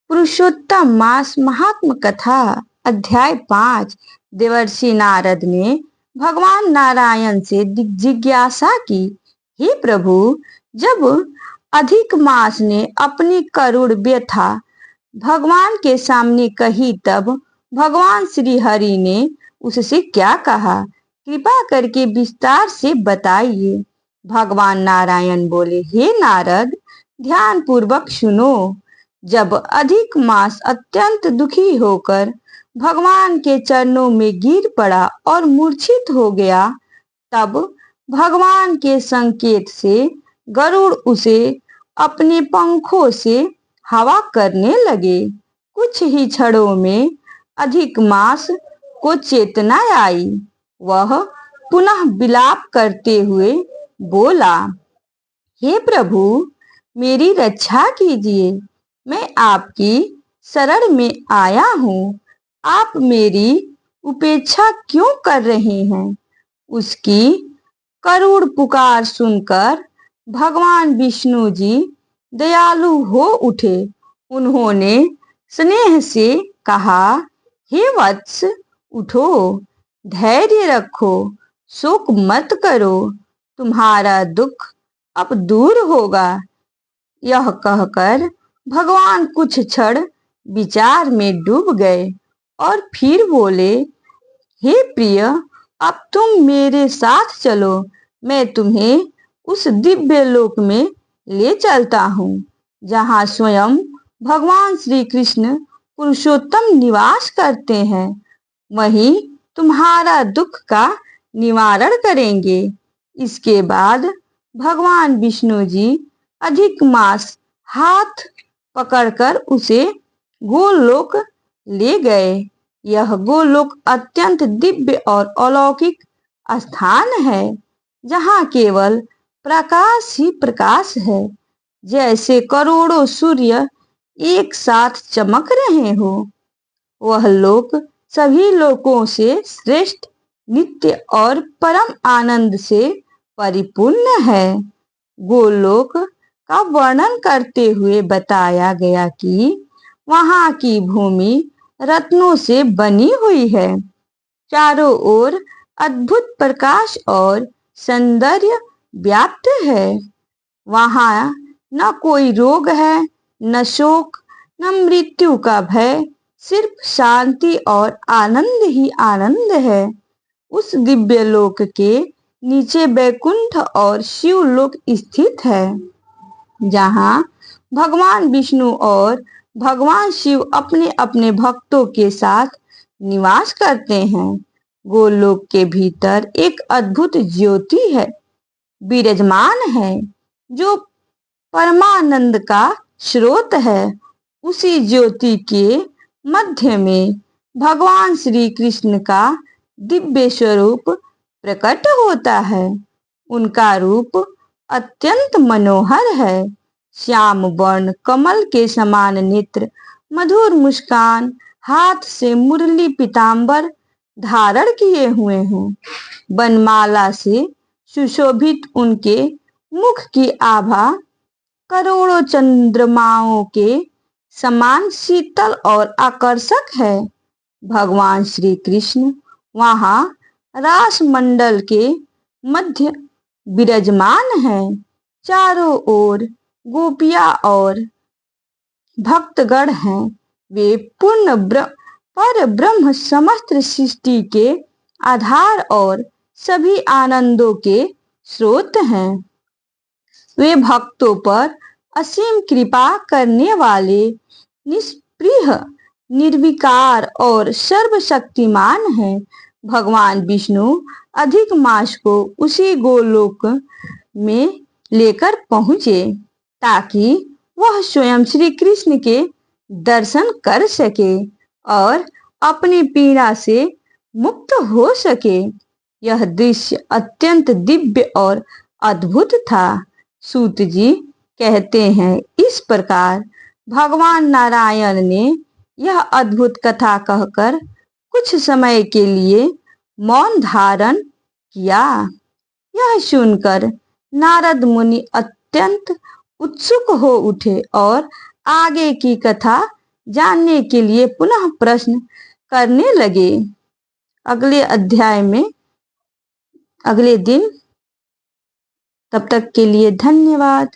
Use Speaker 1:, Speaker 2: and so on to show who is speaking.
Speaker 1: पुरुषोत्तम मास महात्म कथा अध्याय 5। देवर्षि नारद ने भगवान नारायण से जिज्ञासा की, हे प्रभु, जब अधिक मास ने अपनी करुण व्यथा भगवान के सामने कही, तब भगवान श्री हरि ने उससे क्या कहा? कृपा करके विस्तार से बताइए। भगवान नारायण बोले, हे नारद, ध्यान पूर्वक सुनो। जब अधिक मास अत्यंत दुखी होकर भगवान के चरणों में गिर पड़ा और मूर्छित हो गया, तब भगवान के संकेत से गरुड़ उसे अपने पंखों से हवा करने लगे। कुछ ही क्षणों में अधिक मास को चेतना आई। वह पुनः विलाप करते हुए बोला, हे प्रभु, मेरी रक्षा कीजिए। मैं आपकी शरण में आया हूँ। आप मेरी उपेक्षा क्यों कर रहे हैं? उसकी करुण पुकार सुनकर भगवान विष्णु जी दयालु हो उठे। उन्होंने स्नेह से कहा, हे वत्स, उठो, धैर्य रखो, शोक मत करो, तुम्हारा दुख अब दूर होगा। यह कहकर भगवान कुछ क्षण विचार में डूब गए और फिर बोले, हे प्रिय, अब तुम मेरे साथ चलो। मैं तुम्हें उस दिव्य लोक में ले चलता हूँ जहाँ स्वयं भगवान श्री कृष्ण पुरुषोत्तम निवास करते हैं। वहीं तुम्हारा दुख का निवारण करेंगे। इसके बाद भगवान विष्णु जी अधिक मास हाथ पकड़कर उसे गोलोक ले गए। यह गोलोक अत्यंत दिव्य और अलौकिक स्थान है, जहाँ केवल प्रकाश ही प्रकाश है, जैसे करोड़ों सूर्य एक साथ चमक रहे हो। वह लोक सभी लोकों से श्रेष्ठ, नित्य और परम आनंद से परिपूर्ण है। गोलोक का वर्णन करते हुए बताया गया कि वहाँ की भूमि रत्नों से बनी हुई है। चारों ओर अद्भुत प्रकाश और सौंदर्य व्याप्त है। वहाँ न कोई रोग है, न शोक, न मृत्यु का भय, सिर्फ शांति और आनंद ही आनंद है। उस दिव्य लोक के नीचे वैकुंठ और शिवलोक स्थित है, जहाँ भगवान विष्णु और भगवान शिव अपने अपने भक्तों के साथ निवास करते हैं। गोलोक के भीतर एक अद्भुत ज्योति है, विराजमान है, जो परमानंद का स्रोत है। उसी ज्योति के मध्य में भगवान श्री कृष्ण का दिव्य स्वरूप प्रकट होता है। उनका रूप अत्यंत मनोहर है। श्याम वर्ण, कमल के समान नेत्र, मधुर मुस्कान, हाथ से मुरली पीतांबर धारण किए हुए हैं। वनमाला से सुशोभित उनके मुख की आभा करोड़ों चंद्रमाओं के समान शीतल और आकर्षक है। भगवान श्री कृष्ण वहाँ रास मंडल के मध्य विराजमान है। चारों ओर गोपियां और भक्तगण हैं। वे पर ब्रह्म समस्त सृष्टि के आधार और सभी आनंदों के स्रोत हैं। वे भक्तों पर असीम कृपा करने वाले, निष्पृह, निर्विकार और सर्वशक्तिमान हैं। भगवान विष्णु अधिक मास को उसी गोलोक में लेकर पहुंचे, ताकि वह स्वयं श्री कृष्ण के दर्शन कर सके और अपनी पीड़ा से मुक्त हो सके। यह दृश्य अत्यंत दिव्य और अद्भुत था। सूत जी कहते हैं, इस प्रकार भगवान नारायण ने यह अद्भुत कथा कहकर कुछ समय के लिए मौन धारण किया। यह सुनकर नारद मुनि अत्यंत उत्सुक हो उठे और आगे की कथा जानने के लिए पुनः प्रश्न करने लगे। अगले अध्याय में अगले दिन, तब तक के लिए धन्यवाद।